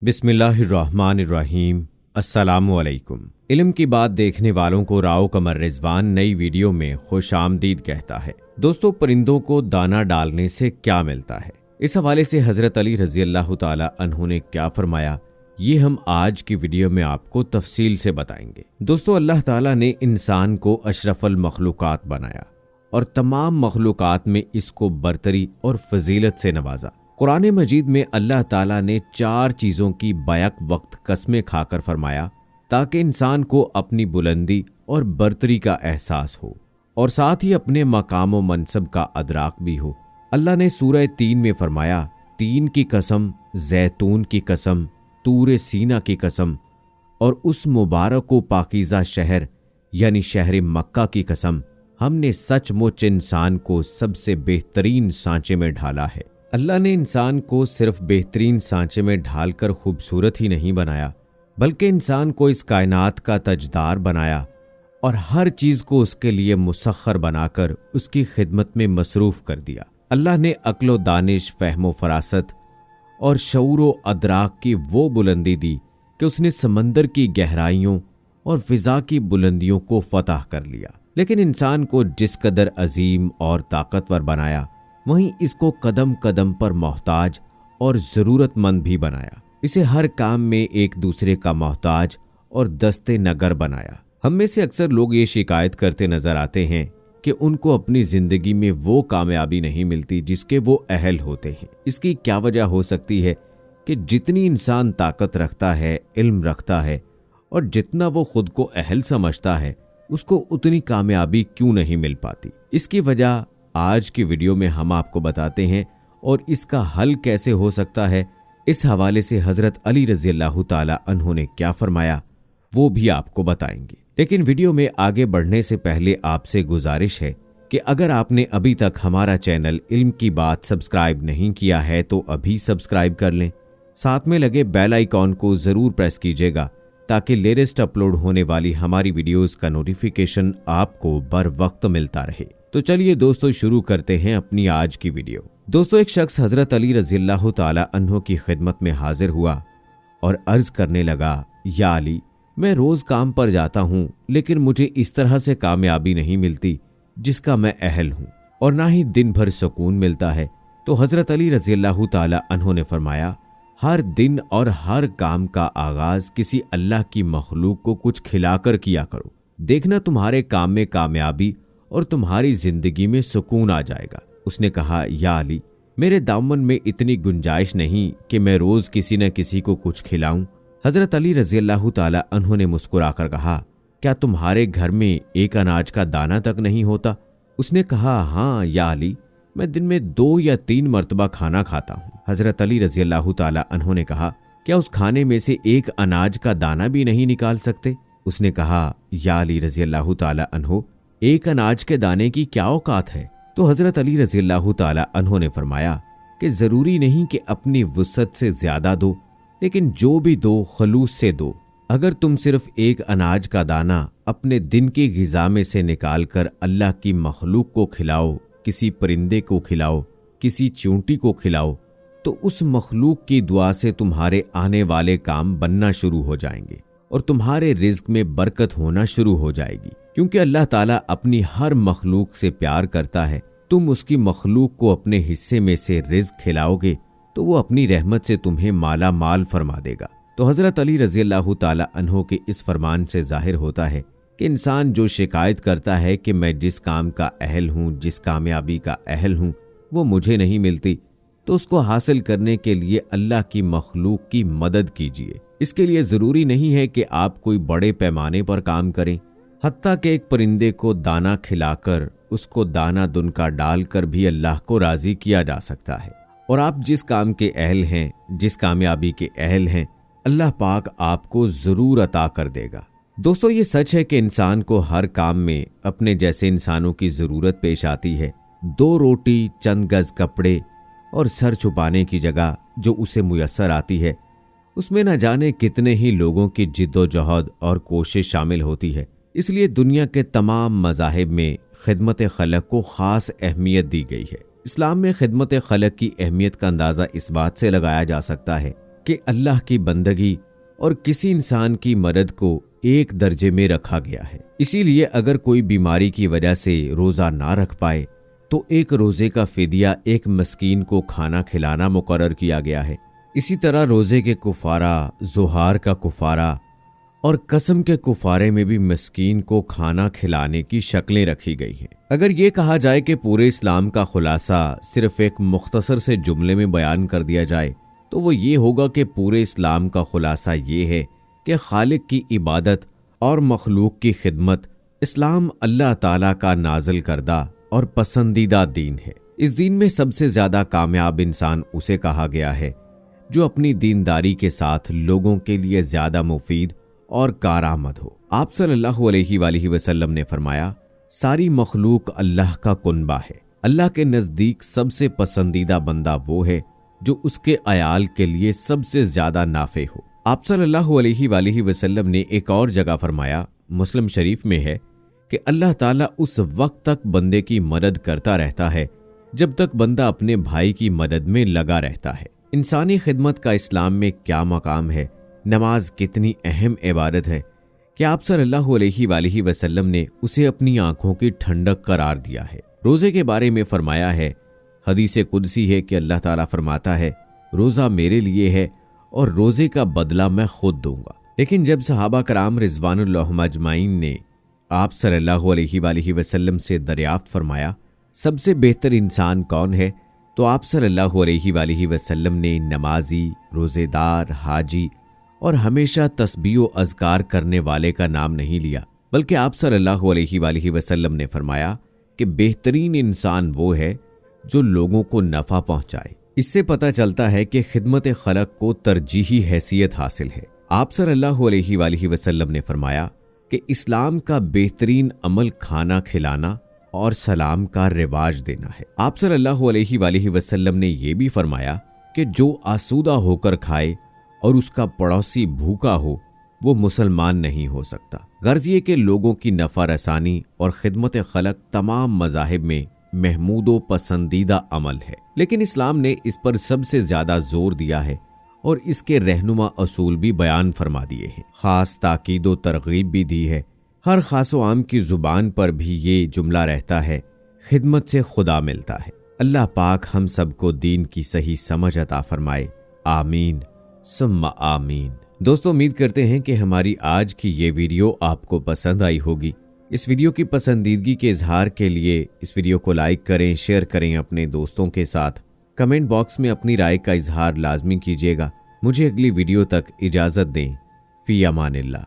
बिस्मिल्लाहिर्रहमानिर्रहीम। अस्सलामुअलैकुम। इल्म की बात देखने वालों को राव कमर रिजवान नई वीडियो में खुश आमदीद कहता है। दोस्तों, परिंदों को दाना डालने से क्या मिलता है, इस हवाले से हजरत अली रजी अल्लाह ताला अन्हु ने क्या फरमाया, ये हम आज की वीडियो में आपको तफसील से बताएंगे। दोस्तों, अल्लाह ताला ने इंसान को अशरफुल मखलूकात बनाया और तमाम मखलूकात में इसको बरतरी और फजीलत से नवाजा। कुरान मजीद में अल्लाह ताला ने 4 चीज़ों की बैक वक्त कस्में खाकर फरमाया ताकि इंसान को अपनी बुलंदी और बरतरी का एहसास हो और साथ ही अपने मकाम व मनसब का अदराक भी हो। अल्लाह ने सूरह 3 में फरमाया, 3 की कसम, जैतून की कसम, तूर सीना की कसम और उस मुबारक व पाकीज़ा शहर यानी शहर मक्का की कसम, हमने सचमुच इंसान को सबसे बेहतरीन सांचे में ढाला है। अल्लाह ने इंसान को सिर्फ बेहतरीन सांचे में ढालकर खूबसूरत ही नहीं बनाया, बल्कि इंसान को इस कायनात का तजदार बनाया और हर चीज़ को उसके लिए मुसख्खर बनाकर उसकी खिदमत में मसरूफ़ कर दिया। अल्लाह ने अक्ल दानिश, फ़हम फरासत और शऊर व अदराक की वो बुलंदी दी कि उसने समंदर की गहराइयों और फ़िज़ा की बुलंदियों को फ़तह कर लिया। लेकिन इंसान को जिस कदर अजीम और ताकतवर बनाया, वहीं इसको कदम कदम पर मोहताज और ज़रूरतमंद भी बनाया। इसे हर काम में एक दूसरे का मोहताज और दस्ते नगर बनाया। हम में से अक्सर लोग ये शिकायत करते नजर आते हैं कि उनको अपनी ज़िंदगी में वो कामयाबी नहीं मिलती जिसके वो अहल होते हैं। इसकी क्या वजह हो सकती है कि जितनी इंसान ताकत रखता है, इल्म रखता है और जितना वो खुद को अहल समझता है, उसको उतनी कामयाबी क्यों नहीं मिल पाती? इसकी वजह आज की वीडियो में हम आपको बताते हैं और इसका हल कैसे हो सकता है, इस हवाले से हजरत अली रजी अल्लाह ताला अन्हु ने क्या फरमाया वो भी आपको बताएंगे। लेकिन वीडियो में आगे बढ़ने से पहले आपसे गुजारिश है कि अगर आपने अभी तक हमारा चैनल इल्म की बात सब्सक्राइब नहीं किया है तो अभी सब्सक्राइब कर लें। साथ में लगे बेल आइकॉन को जरूर प्रेस कीजिएगा ताकि लेटेस्ट अपलोड होने वाली हमारी वीडियोस का नोटिफिकेशन आपको बर वक्त मिलता रहे। तो चलिए दोस्तों, शुरू करते हैं अपनी आज की वीडियो। दोस्तों, एक शख्स हजरत अली रज़ी अल्लाह ताला अन्हु की खिदमत में हाजिर हुआ और अर्ज करने लगा, या अली, मैं रोज काम पर जाता हूँ लेकिन मुझे इस तरह से कामयाबी नहीं मिलती जिसका मैं अहल हूँ और ना ही दिन भर सुकून मिलता है। तो हजरत अली रज़ी अल्लाह ताला अन्हु ने फरमाया, हर दिन और हर काम का आगाज किसी अल्लाह की मखलूक को कुछ खिलाकर किया करो, देखना तुम्हारे काम में कामयाबी और तुम्हारी जिंदगी में सुकून आ जाएगा। उसने कहा, या अली, मेरे दामन में इतनी गुंजाइश नहीं कि मैं रोज किसी न किसी को कुछ खिलाऊं। हजरत अली रजी अल्लाह ताला अन्हु ने मुस्कुराकर कहा, क्या तुम्हारे घर में एक अनाज का दाना तक नहीं होता? उसने कहा, हाँ या अली, मैं दिन में 2 या 3 मरतबा खाना खाता हूँ। हजरत अली रजी अल्लाह ताला अन्हु ने कहा, क्या उस खाने में से एक अनाज का दाना भी नहीं निकाल सकते? उसने कहा, या अली रजी अल्लाह ताला अन्हु, एक अनाज के दाने की क्या औकात है? तो हजरत अली रज़ी अल्लाह ताला अन्हु ने फरमाया कि जरूरी नहीं कि अपनी वुसअत से ज्यादा दो, लेकिन जो भी दो खलूस से दो। अगर तुम सिर्फ एक अनाज का दाना अपने दिन की ग़िज़ा में से निकाल कर अल्लाह की मखलूक को खिलाओ, किसी परिंदे को खिलाओ, किसी चींटी को खिलाओ, तो उस मखलूक की दुआ से तुम्हारे आने वाले काम बनना शुरू हो जाएंगे और तुम्हारे रिज्क में बरकत होना शुरू हो जाएगी। क्योंकि अल्लाह ताला अपनी हर मखलूक से प्यार करता है। तुम उसकी मखलूक को अपने हिस्से में से रिज्क खिलाओगे तो वो अपनी रहमत से तुम्हें माला माल फरमा देगा। तो हजरत अली रज़ी अल्लाह ताला अन्हु के इस फरमान से जाहिर होता है कि इंसान जो शिकायत करता है कि मैं जिस काम का अहल हूँ, जिस कामयाबी का अहल हूँ, वो मुझे नहीं मिलती, तो उसको हासिल करने के लिए अल्लाह की मखलूक की मदद कीजिए। इसके लिए ज़रूरी नहीं है कि आप कोई बड़े पैमाने पर काम करें। हत्ता के एक परिंदे को दाना खिलाकर उसको दाना दुनका डालकर भी अल्लाह को राज़ी किया जा सकता है। और आप जिस काम के अहल हैं, जिस कामयाबी के अहल हैं, अल्लाह पाक आपको ज़रूर अता कर देगा। दोस्तों, ये सच है कि इंसान को हर काम में अपने जैसे इंसानों की ज़रूरत पेश आती है। 2 रोटी, चंद गज कपड़े और सर छुपाने की जगह जो उसे मुयस्सर आती है, उसमें न जाने कितने ही लोगों की जिद्दोजहद और कोशिश शामिल होती है। इसलिए दुनिया के तमाम मज़ाहिब में खिदमत खलक को ख़ास अहमियत दी गई है। इस्लाम में खिदमत खलक की अहमियत का अंदाज़ा इस बात से लगाया जा सकता है कि अल्लाह की बंदगी और किसी इंसान की मदद को एक दर्जे में रखा गया है। इसीलिए अगर कोई बीमारी की वजह से रोज़ा ना रख पाए तो एक रोज़े का फिदिया एक मस्कीन को खाना खिलाना मुकर्रर किया गया है। इसी तरह रोज़े के कुफारा, ज़ुहार का कुफारा और कसम के कुफारे में भी मस्कीन को खाना खिलाने की शक्लें रखी गई हैं। अगर ये कहा जाए कि पूरे इस्लाम का खुलासा सिर्फ एक मुख्तसर से जुमले में बयान कर दिया जाए तो वो ये होगा कि पूरे इस्लाम का खुलासा ये है कि खालिक की इबादत और मखलूक की खिदमत इस्लाम अल्लाह ताला का नाज़िल करदा और पसंदीदा दीन है। इस दीन में सबसे ज़्यादा कामयाब इंसान उसे कहा गया है जो अपनी दीनदारी के साथ लोगों के लिए ज़्यादा मुफीद और कारआमद हो। आप सल्लल्लाहु अलैहि वसल्लम ने फरमाया, सारी मखलूक अल्लाह का कुनबा है। अल्लाह के नज़दीक सबसे पसंदीदा बंदा वो है जो उसके अयाल के लिए सबसे ज़्यादा नाफे हो। आप सल्लल्लाहु अलैहि वसल्लम ने एक और जगह फरमाया, मुस्लिम शरीफ में है कि अल्लाह ताला उस वक्त तक बंदे की मदद करता रहता है जब तक बंदा अपने भाई की मदद में लगा रहता है। इंसानी खिदमत का इस्लाम में क्या मकाम है, नमाज कितनी अहम इबादत है कि आप सल्लल्लाहु अलैहि वसल्लम ने उसे अपनी आंखों की ठंडक करार दिया है। रोज़े के बारे में फरमाया है, हदीस कुदसी है कि अल्लाह ताला फरमाता है, रोज़ा मेरे लिए है और रोज़े का बदला मैं खुद दूंगा। लेकिन जब सहाबा कराम रिज़वानुल्लाह अजमाइन ने आप सल्लल्लाहु अलैहि वसल्लम से दरियाफ्त फरमाया, सबसे बेहतर इंसान कौन है, तो आप सल्लल्लाहु अलैहि वसल्लम ने नमाजी, रोज़ेदार, हाजी और हमेशा तस्बीह व अज़कार करने वाले का नाम नहीं लिया, बल्कि आप सल्लल्लाहु अलैहि वसल्लम ने फरमाया कि बेहतरीन इंसान वो है जो लोगों को नफ़ा पहुंचाए। इससे पता चलता है कि खिदमत खलक को तरजीही हैसियत हासिल है। आप सल्लल्लाहु अलैहि वसल्लम ने फरमाया कि इस्लाम का बेहतरीन अमल खाना खिलाना और सलाम का रिवाज देना है। आप सल्लल्लाहु अलैहि वसल्लम ने यह भी फरमाया कि जो आसूदा होकर खाए और उसका पड़ोसी भूखा हो वो मुसलमान नहीं हो सकता। गर्ज ये कि लोगों की नफ़ा रसानी और खिदमत खलक तमाम मज़ाहिब में महमूदो पसंदीदा अमल है, लेकिन इस्लाम ने इस पर सबसे ज़्यादा जोर दिया है और इसके रहनुमा असूल भी बयान फरमा दिए हैं। ख़ास ताकीद व तरगीब भी दी है। हर खास व आम की ज़ुबान पर भी ये जुमला रहता है, खिदमत से खुदा मिलता है। अल्लाह पाक हम सबको दीन की सही समझ अता फरमाए। आमीन सुम्मा आमीन। दोस्तों, उम्मीद करते हैं कि हमारी आज की ये वीडियो आपको पसंद आई होगी। इस वीडियो की पसंदीदगी के इजहार के लिए इस वीडियो को लाइक करें, शेयर करें अपने दोस्तों के साथ। कमेंट बॉक्स में अपनी राय का इजहार लाजमी कीजिएगा। मुझे अगली वीडियो तक इजाज़त दें। फ़ी अमानिल्लाह।